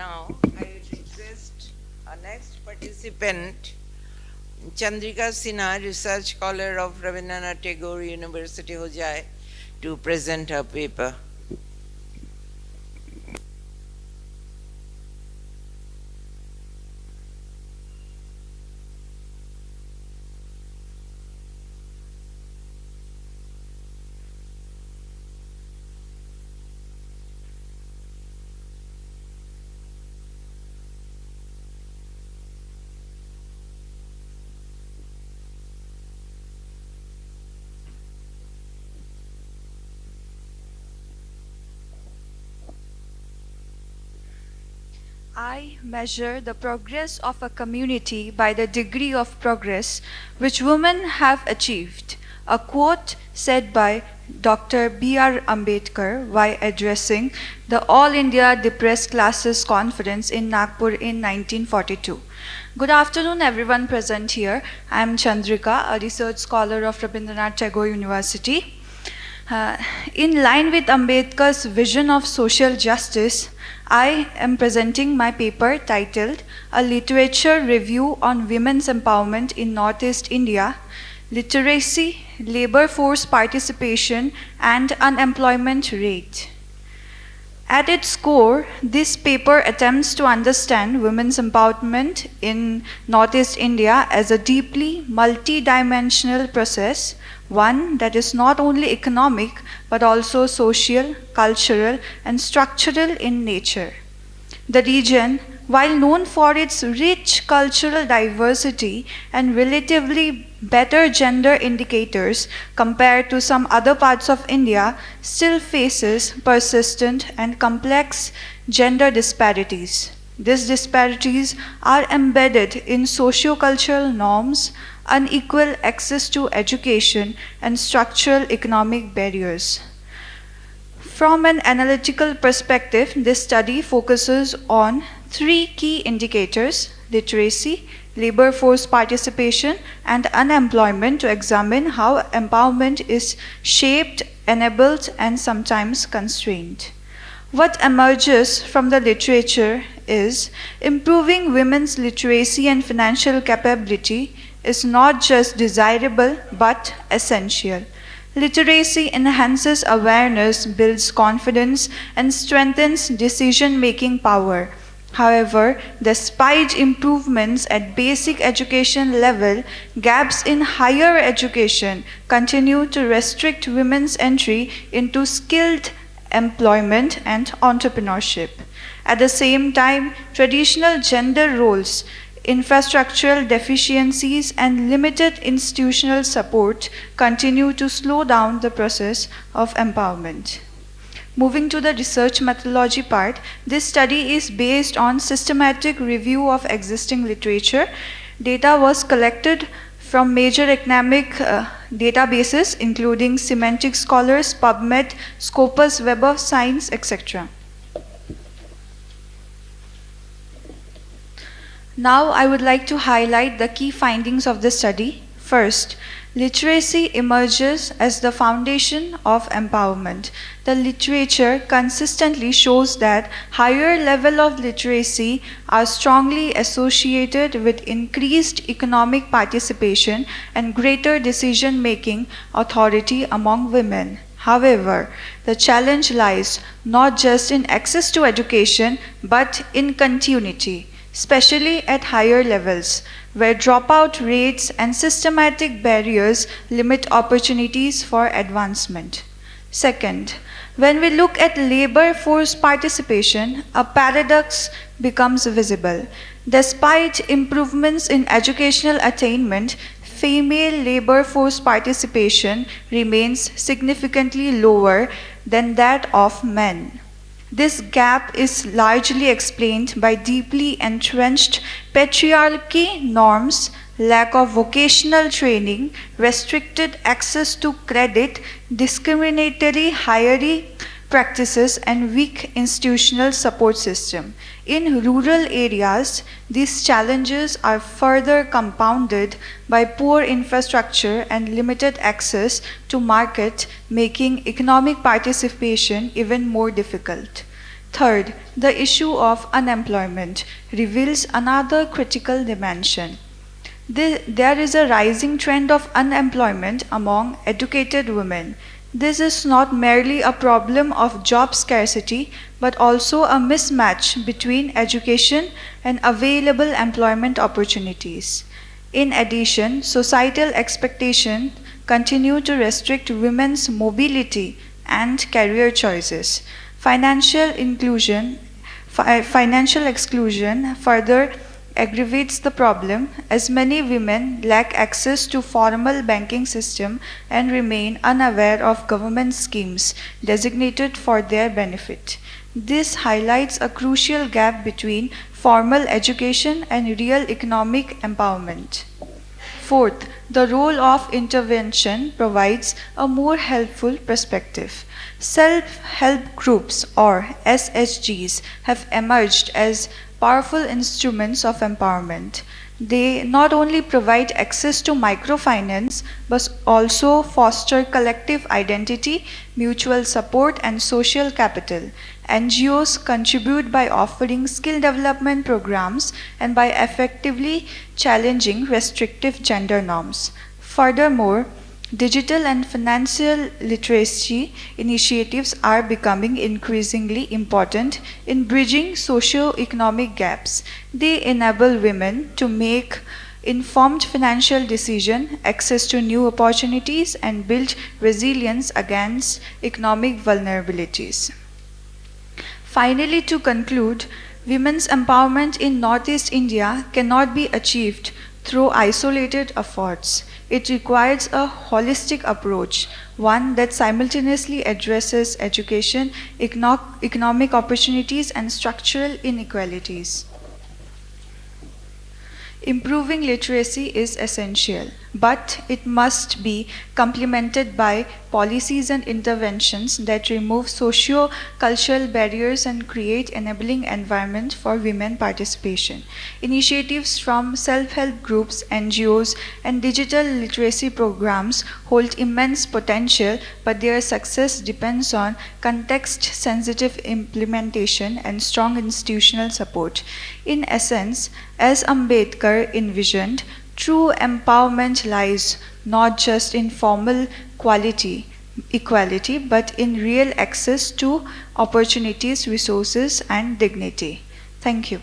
Now, I will request our next participant, Chandrika Sinha, Research Scholar of Rabindranath Tagore University, Hojai, to present her paper. I measure the progress of a community by the degree of progress which women have achieved. A quote said by Dr. B.R. Ambedkar while addressing the All India Depressed Classes Conference in Nagpur in 1942. Good afternoon, everyone present here. I am Chandrika, a research scholar of Rabindranath Tagore University. In line with Ambedkar's vision of social justice, I am presenting my paper titled A Literature Review on Women's Empowerment in Northeast India, Literacy, Labor Force Participation and Unemployment Rate. At its core, this paper attempts to understand women's empowerment in Northeast India as a deeply multidimensional process, one that is not only economic but also social, cultural, and structural in nature. The region, while known for its rich cultural diversity and relatively better gender indicators compared to some other parts of India, still faces persistent and complex gender disparities. These disparities are embedded in socio-cultural norms, unequal access to education, and structural economic barriers. From an analytical perspective, this study focuses on three key indicators: literacy, labor force participation, and unemployment, to examine how empowerment is shaped, enabled, and sometimes constrained. What emerges from the literature is improving women's literacy and financial capability is not just desirable but essential. Literacy enhances awareness, builds confidence, and strengthens decision-making power. However, despite improvements at basic education level, gaps in higher education continue to restrict women's entry into skilled employment and entrepreneurship. At the same time, traditional gender roles, infrastructural deficiencies, and limited institutional support continue to slow down the process of empowerment. Moving to the research methodology part, this study is based on systematic review of existing literature. Data was collected from major academic databases including Semantic Scholars, PubMed, Scopus, Web of Science, etc. Now I would like to highlight the key findings of the study. First, literacy emerges as the foundation of empowerment. The literature consistently shows that higher level of literacy are strongly associated with increased economic participation and greater decision-making authority among women. However, the challenge lies not just in access to education but in continuity, especially at higher levels, where dropout rates and systematic barriers limit opportunities for advancement. Second, when we look at labor force participation, a paradox becomes visible. Despite improvements in educational attainment, female labor force participation remains significantly lower than that of men. This gap is largely explained by deeply entrenched patriarchy norms, lack of vocational training, restricted access to credit, discriminatory hiring practices, and weak institutional support system. In rural areas, these challenges are further compounded by poor infrastructure and limited access to market, making economic participation even more difficult. Third, the issue of unemployment reveals another critical dimension. There is a rising trend of unemployment among educated women. This is not merely a problem of job scarcity, but also a mismatch between education and available employment opportunities. In addition, societal expectations continue to restrict women's mobility and career choices. Financial exclusion further aggravates the problem as many women lack access to formal banking system and remain unaware of government schemes designated for their benefit. This highlights a crucial gap between formal education and real economic empowerment. Fourth, the role of intervention provides a more helpful perspective. Self-help groups or SHGs have emerged as powerful instruments of empowerment. They not only provide access to microfinance but also foster collective identity, mutual support, and social capital. NGOs contribute by offering skill development programs and by effectively challenging restrictive gender norms. Furthermore, digital and financial literacy initiatives are becoming increasingly important in bridging socio-economic gaps. They enable women to make informed financial decisions, access to new opportunities, and build resilience against economic vulnerabilities. Finally, to conclude, women's empowerment in Northeast India cannot be achieved through isolated efforts. It requires a holistic approach, one that simultaneously addresses education, economic opportunities, and structural inequalities. Improving literacy is essential, but it must be complemented by policies and interventions that remove socio-cultural barriers and create enabling environment for women participation. Initiatives from self-help groups, NGOs, and digital literacy programs hold immense potential, but their success depends on context-sensitive implementation and strong institutional support. In essence, as Ambedkar envisioned, true empowerment lies not just in formal equality, but in real access to opportunities, resources, and dignity. Thank you.